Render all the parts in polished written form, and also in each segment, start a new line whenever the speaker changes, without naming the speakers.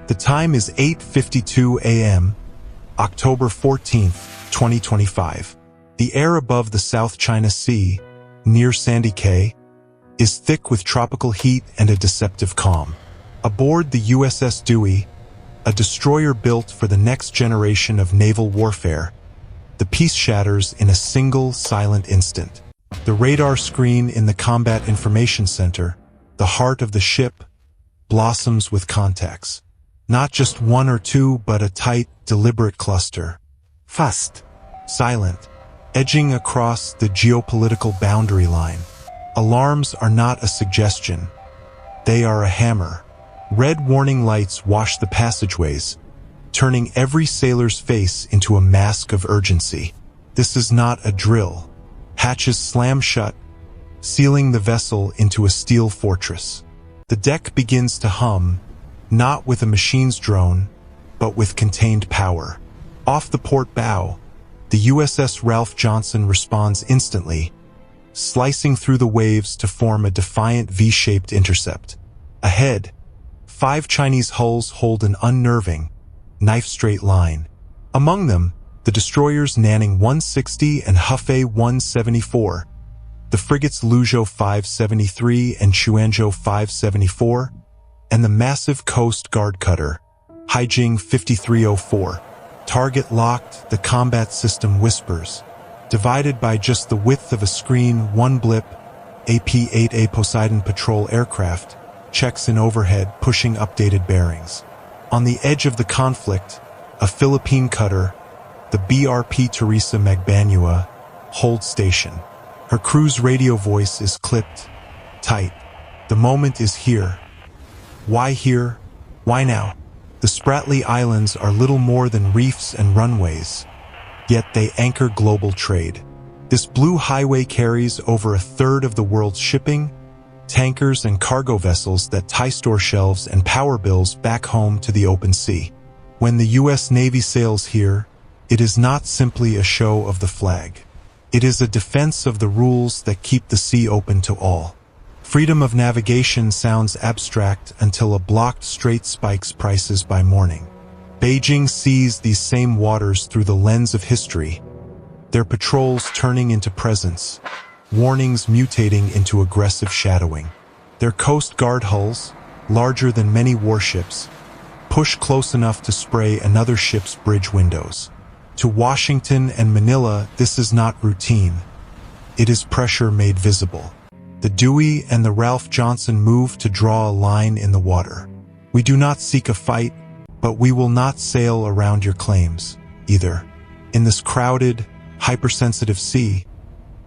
The time is 8:52 a.m., October 14th, 2025. The air above the South China Sea, near Sandy Cay, is thick with tropical heat and a deceptive calm. Aboard the USS Dewey, a destroyer built for the next generation of naval warfare, the peace shatters in a single silent instant. The radar screen in the Combat Information Center, the heart of the ship, blossoms with contacts. Not just one or two, but a tight, deliberate cluster. Fast, silent, edging across the geopolitical boundary line. Alarms are not a suggestion. They are a hammer. Red warning lights wash the passageways, turning every sailor's face into a mask of urgency. This is not a drill. Hatches slam shut, sealing the vessel into a steel fortress. The deck begins to hum, not with a machine's drone, but with contained power. Off the port bow, the USS Ralph Johnson responds instantly, slicing through the waves to form a defiant V-shaped intercept. Ahead, 5 Chinese hulls hold an unnerving, knife-straight line. Among them, the destroyers Nanning 160 and Hefei 174, the frigates Luzhou 573 and Chuanzhou 574, and the massive Coast Guard cutter, Haijing 5304. Target locked, the combat system whispers. Divided by just the width of a screen, one blip, AP-8A Poseidon patrol aircraft, checks in overhead, pushing updated bearings. On the edge of the conflict, a Philippine cutter, the BRP Teresa Magbanua, holds station. Her crew's radio voice is clipped, tight. The moment is here. Why here? Why now? The Spratly Islands are little more than reefs and runways, yet they anchor global trade. This blue highway carries over a third of the world's shipping, tankers and cargo vessels that tie store shelves and power bills back home to the open sea. When the U.S. Navy sails here, it is not simply a show of the flag. It is a defense of the rules that keep the sea open to all. Freedom of navigation sounds abstract until a blocked strait spikes prices by morning. Beijing sees these same waters through the lens of history, their patrols turning into presence, warnings mutating into aggressive shadowing. Their Coast Guard hulls, larger than many warships, push close enough to spray another ship's bridge windows. To Washington and Manila, this is not routine. It is pressure made visible. The Dewey and the Ralph Johnson move to draw a line in the water. We do not seek a fight, but we will not sail around your claims, either. In this crowded, hypersensitive sea,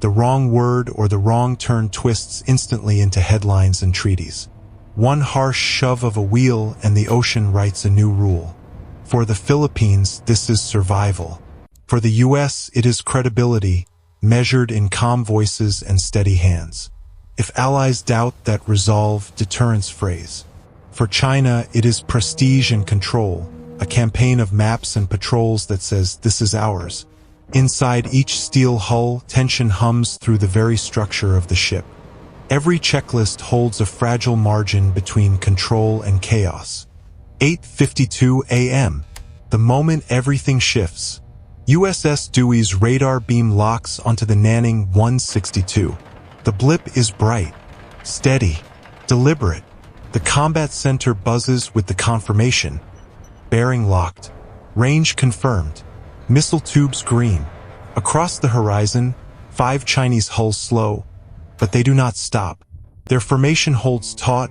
the wrong word or the wrong turn twists instantly into headlines and treaties. One harsh shove of a wheel and the ocean writes a new rule. For the Philippines, this is survival. For the U.S., it is credibility, measured in calm voices and steady hands. If allies doubt that resolve, deterrence phrase. For China, it is prestige and control, a campaign of maps and patrols that says, this is ours. Inside each steel hull, tension hums through the very structure of the ship. Every checklist holds a fragile margin between control and chaos. 8:52 a.m. The moment everything shifts. USS Dewey's radar beam locks onto the Nanning 162. The blip is bright, steady, deliberate. The combat center buzzes with the confirmation. Bearing locked. Range confirmed. Missile tubes green. Across the horizon, 5 Chinese hulls slow, but they do not stop. Their formation holds taut,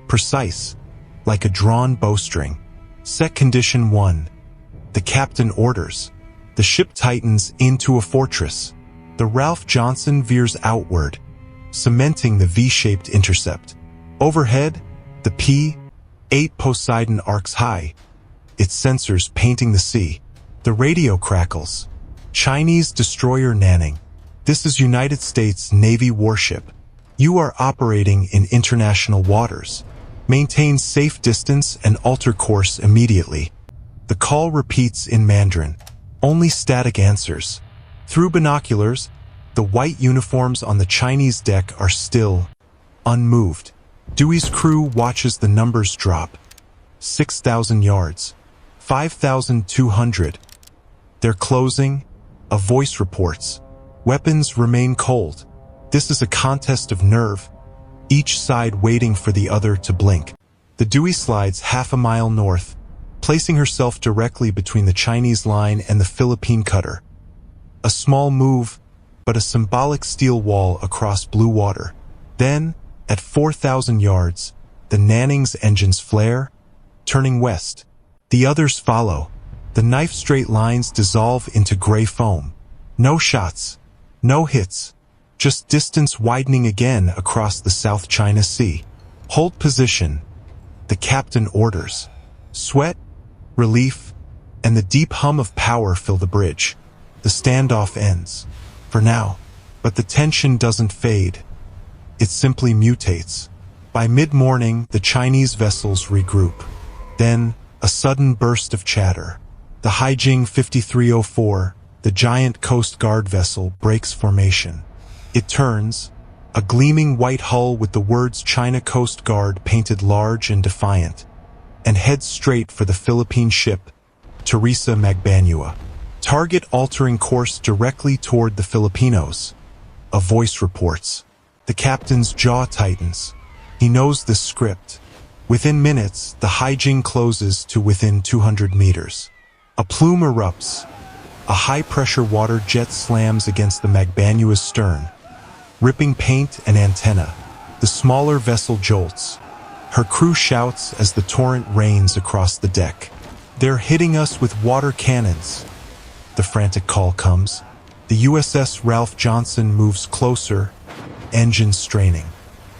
precise, like a drawn bowstring. Set condition 1. The captain orders. The ship tightens into a fortress. The Ralph Johnson veers outward, cementing the V-shaped intercept. Overhead, the P-8 Poseidon arcs high, its sensors painting the sea. The radio crackles. Chinese destroyer Nanning. This is United States Navy warship. You are operating in international waters. Maintain safe distance and alter course immediately. The call repeats in Mandarin. Only static answers. Through binoculars, the white uniforms on the Chinese deck are still, unmoved. Dewey's crew watches the numbers drop. 6,000 yards. 5,200. They're closing, a voice reports. Weapons remain cold. This is a contest of nerve, each side waiting for the other to blink. The Dewey slides half a mile north, placing herself directly between the Chinese line and the Philippine cutter. A small move, but a symbolic steel wall across blue water. Then, at 4,000 yards, the Nanning's engines flare, turning west. The others follow. The knife-straight lines dissolve into gray foam. No shots, no hits, just distance widening again across the South China Sea. Hold position, the captain orders. Sweat, relief, and the deep hum of power fill the bridge. The standoff ends, for now, but the tension doesn't fade. It simply mutates. By mid-morning, the Chinese vessels regroup. Then, a sudden burst of chatter. The Haijing 5304, the giant Coast Guard vessel, breaks formation. It turns, a gleaming white hull with the words China Coast Guard painted large and defiant, and heads straight for the Philippine ship, Teresa Magbanua. Target altering course directly toward the Filipinos. A voice reports. The captain's jaw tightens. He knows the script. Within minutes, the Haijing closes to within 200 meters. A plume erupts. A high-pressure water jet slams against the Magbanua's stern, ripping paint and antenna. The smaller vessel jolts. Her crew shouts as the torrent rains across the deck. "They're hitting us with water cannons." The frantic call comes. The USS Ralph Johnson moves closer, engines straining.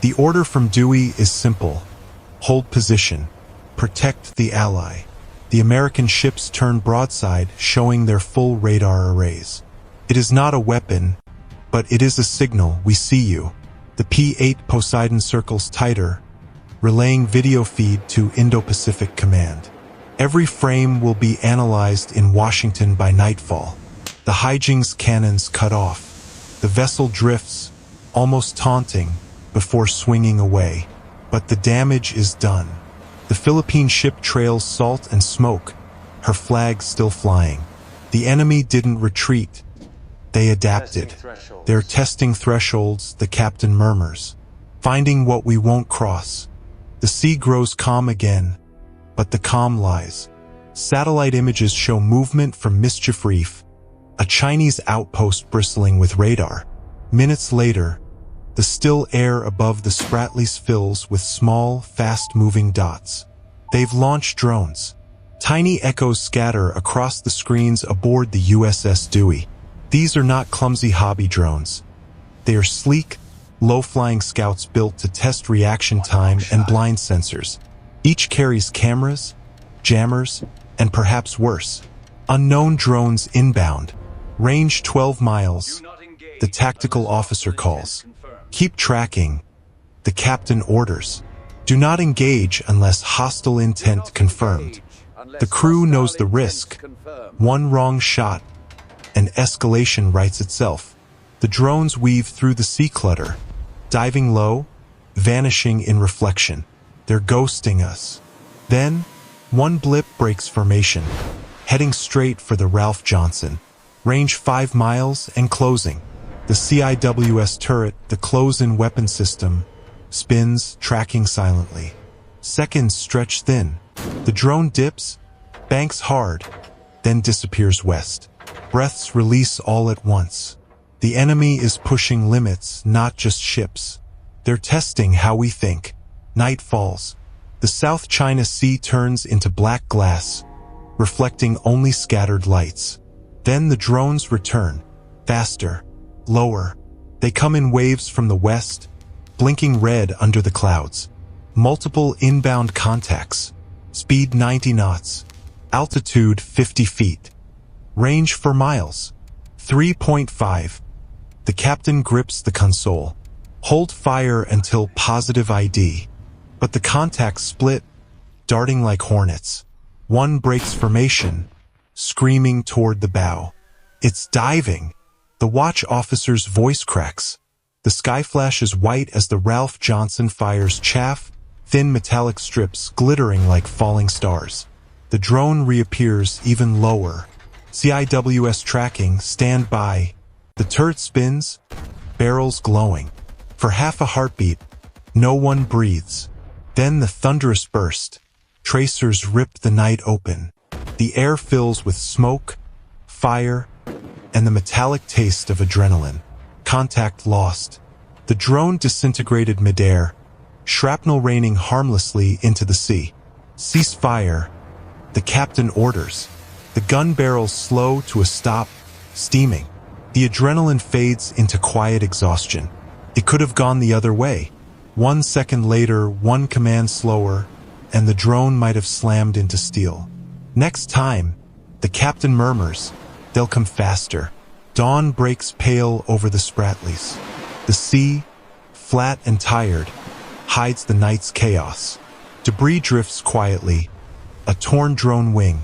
The order from Dewey is simple. Hold position. Protect the ally. The American ships turn broadside, showing their full radar arrays. It is not a weapon, but it is a signal. "We see you." The P-8 Poseidon circles tighter, relaying video feed to Indo-Pacific Command. Every frame will be analyzed in Washington by nightfall. The Haijing's cannons cut off. The vessel drifts, almost taunting, before swinging away. But the damage is done. The Philippine ship trails salt and smoke, her flag still flying. The enemy didn't retreat. They adapted. They're testing thresholds, the captain murmurs. Finding what we won't cross. The sea grows calm again, but the calm lies. Satellite images show movement from Mischief Reef, a Chinese outpost bristling with radar. Minutes later, the still air above the Spratlys fills with small, fast-moving dots. They've launched drones. Tiny echoes scatter across the screens aboard the USS Dewey. These are not clumsy hobby drones. They are sleek, low-flying scouts built to test reaction time and blind sensors. Each carries cameras, jammers, and perhaps worse, unknown drones inbound. Range 12 miles. The tactical officer calls. "Keep tracking." The captain orders. "Do not engage unless hostile intent confirmed." The crew knows the risk. One wrong shot, and escalation writes itself. The drones weave through the sea clutter, diving low, vanishing in reflection. They're ghosting us. Then, one blip breaks formation, heading straight for the Ralph Johnson. Range 5 miles and closing. The CIWS turret, the close-in weapon system, spins, tracking silently. Seconds stretch thin. The drone dips, banks hard, then disappears west. Breaths release all at once. The enemy is pushing limits, not just ships. They're testing how we think. Night falls. The South China Sea turns into black glass, reflecting only scattered lights. Then the drones return, faster, lower. They come in waves from the west, blinking red under the clouds. Multiple inbound contacts. Speed 90 knots. Altitude 50 feet. Range 4 miles. 3.5. The captain grips the console. Hold fire until positive ID. But the contacts split, darting like hornets. One breaks formation, screaming toward the bow. It's diving. The watch officer's voice cracks. The sky flashes white as the Ralph Johnson fires chaff, thin metallic strips glittering like falling stars. The drone reappears even lower. CIWS tracking, stand by. The turret spins, barrels glowing. For half a heartbeat, no one breathes. Then the thunderous burst. Tracers rip the night open. The air fills with smoke, fire, and the metallic taste of adrenaline. Contact lost. The drone disintegrated midair, shrapnel raining harmlessly into the sea. Cease fire. The captain orders. The gun barrels slow to a stop, steaming. The adrenaline fades into quiet exhaustion. It could have gone the other way. 1 second later, one command slower, and the drone might have slammed into steel. Next time, the captain murmurs, they'll come faster. Dawn breaks pale over the Spratlys. The sea, flat and tired, hides the night's chaos. Debris drifts quietly. A torn drone wing,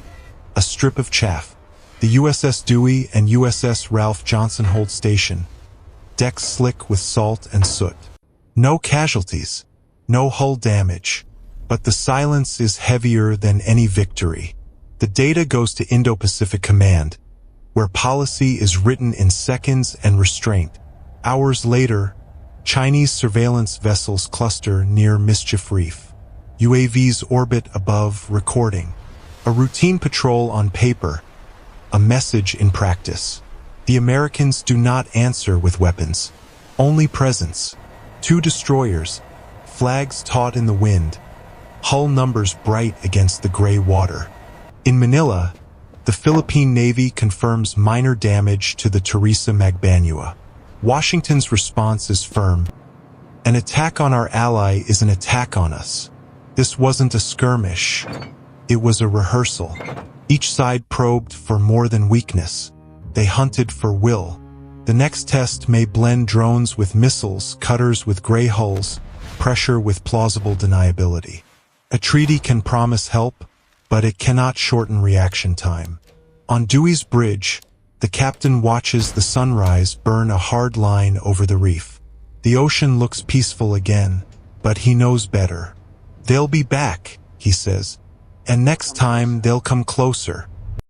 a strip of chaff. The USS Dewey and USS Ralph Johnson hold station. Decks slick with salt and soot. No casualties, no hull damage. But the silence is heavier than any victory. The data goes to Indo-Pacific Command, where policy is written in seconds and restraint. Hours later, Chinese surveillance vessels cluster near Mischief Reef. UAVs orbit above, recording. A routine patrol on paper, a message in practice. The Americans do not answer with weapons, only presence. 2 destroyers, flags taut in the wind, hull numbers bright against the gray water. In Manila, the Philippine Navy confirms minor damage to the Teresa Magbanua. Washington's response is firm. An attack on our ally is an attack on us. This wasn't a skirmish. It was a rehearsal. Each side probed for more than weakness. They hunted for will. The next test may blend drones with missiles, cutters with gray hulls, pressure with plausible deniability. A treaty can promise help, but it cannot shorten reaction time. On Dewey's bridge, the captain watches the sunrise burn a hard line over the reef. The ocean looks peaceful again, but he knows better. They'll be back, he says, and next time they'll come closer.